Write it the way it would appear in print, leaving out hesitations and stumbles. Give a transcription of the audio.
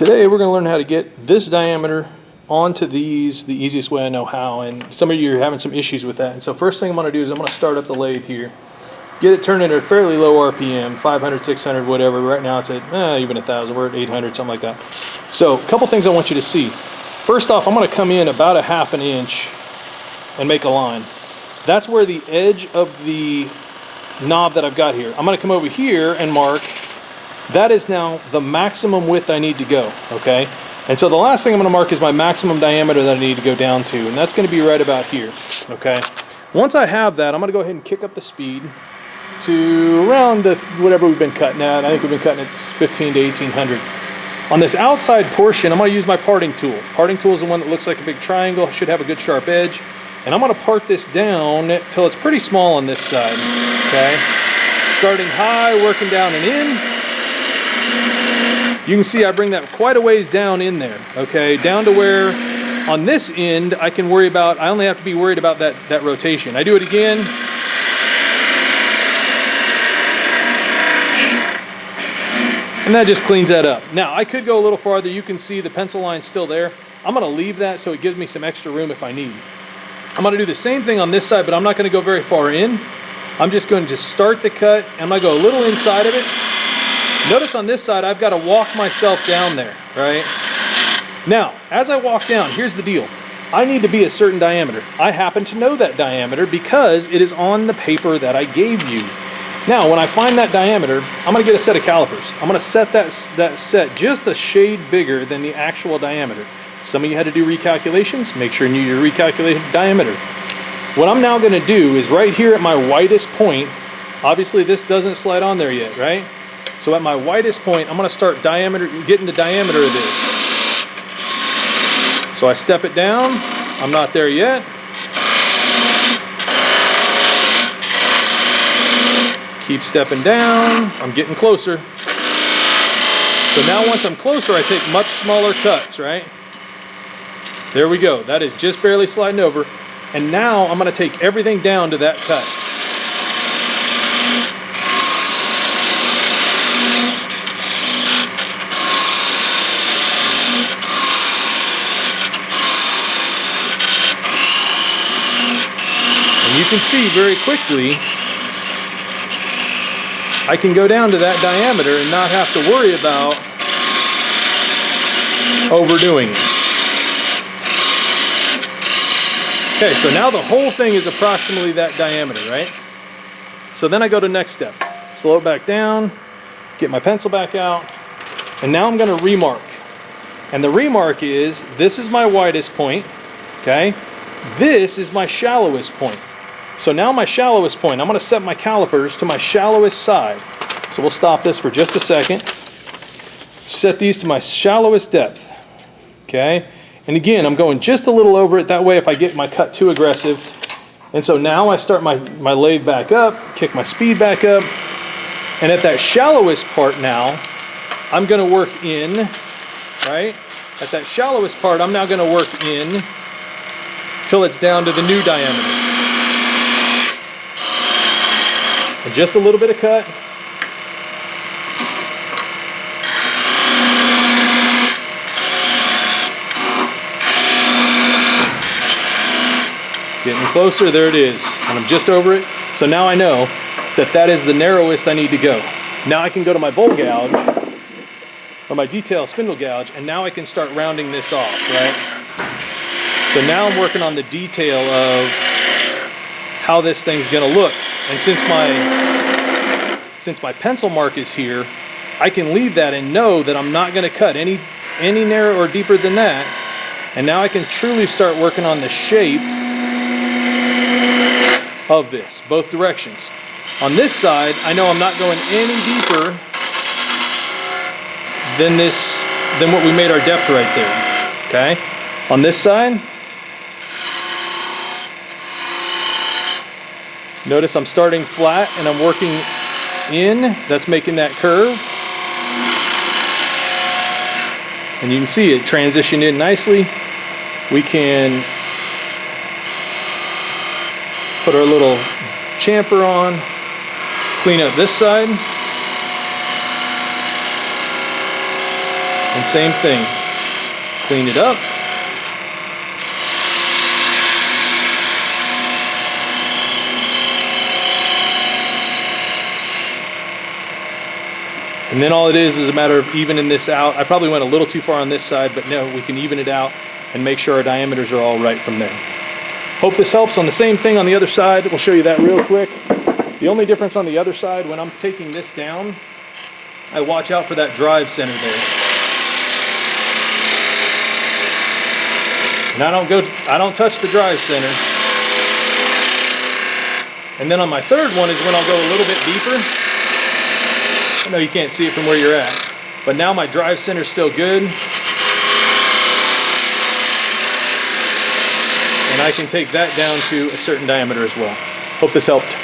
Today we're going to learn how to get this diameter onto these the easiest way I know how, and some of you are having some issues with that. And so first thing I'm going to do is I'm going to start up the lathe here, get it turned at a fairly low RPM, 500, 600, whatever. Right now it's at even 1,000, we're at 800, something like that. So a couple things I want you to see. First off, I'm going to come in about a ½ an inch and make a line. That's where the edge of the knob that I've got here. I'm going to come over here and mark. That is now the maximum width I need to go, okay? And so the last thing I'm going to mark is my maximum diameter that I need to go down to, and that's going to be right about here, okay? Once I have that, I'm going to go ahead and kick up the speed to around whatever we've been cutting at. I think we've been cutting at 15 to 1800. On this outside portion, I'm going to use my parting tool. Parting tool is the one that looks like a big triangle. It should have a good sharp edge. And I'm going to part this down till it's pretty small on this side, okay? Starting high, working down and in. You can see I bring that quite a ways down in there, okay? Down to where on this end I can worry about, I only have to be worried about that rotation. I do it again. And that just cleans that up. Now I could go a little farther. You can see the pencil line's still there. I'm gonna leave that so it gives me some extra room if I need. I'm gonna do the same thing on this side, but I'm not gonna go very far in. I'm just going to start the cut, and I'm gonna go a little inside of it. Notice on this side, I've got to walk myself down there, right? Now, as I walk down, here's the deal. I need to be a certain diameter. I happen to know that diameter because it is on the paper that I gave you. Now, when I find that diameter, I'm going to get a set of calipers. I'm going to set that set just a shade bigger than the actual diameter. Some of you had to do recalculations. Make sure you use your recalculated diameter. What I'm now going to do is right here at my widest point, obviously this doesn't slide on there yet, right? So at my widest point, I'm going to start getting the diameter of this. So I step it down. I'm not there yet. Keep stepping down. I'm getting closer. So now once I'm closer, I take much smaller cuts, right? There we go. That is just barely sliding over. And now I'm going to take everything down to that cut. You can see very quickly I can go down to that diameter and not have to worry about overdoing it. Okay, so now the whole thing is approximately that diameter, right? So then I go to the next step. Slow it back down, get my pencil back out, and now I'm going to remark. And the remark is, this is my widest point, okay? This is my shallowest point. So now my shallowest point, I'm going to set my calipers to my shallowest side. So we'll stop this for just a second. Set these to my shallowest depth. Okay? And again, I'm going just a little over it. That way if I get my cut too aggressive. And so now I start my lathe back up, kick my speed back up. And at that shallowest part now, I'm going to work in, right? At that shallowest part, I'm now going to work in till it's down to the new diameter. And just a little bit of cut. Getting closer, there it is. And I'm just over it. So now I know that that is the narrowest I need to go. Now I can go to my bowl gouge, or my detail spindle gouge, and now I can start rounding this off, right? So now I'm working on the detail of how this thing's gonna look. And since my pencil mark is here, I can leave that and know that I'm not going to cut any narrower or deeper than that. And now I can truly start working on the shape of this, both directions. On this side, I know I'm not going any deeper than what we made our depth right there. Okay? On this side, notice I'm starting flat and I'm working in. That's making that curve. And you can see it transitioned in nicely. We can put our little chamfer on, clean up this side. And same thing, clean it up. And then all it is a matter of evening this out. I probably went a little too far on this side, but no, we can even it out and make sure our diameters are all right from there. Hope this helps. On the same thing on the other side, we'll show you that real quick. The only difference on the other side, when I'm taking this down, I watch out for that drive center there. And I don't touch the drive center. And then on my third one is when I'll go a little bit deeper. I know you can't see it from where you're at, but now my drive center's still good. And I can take that down to a certain diameter as well. Hope this helped.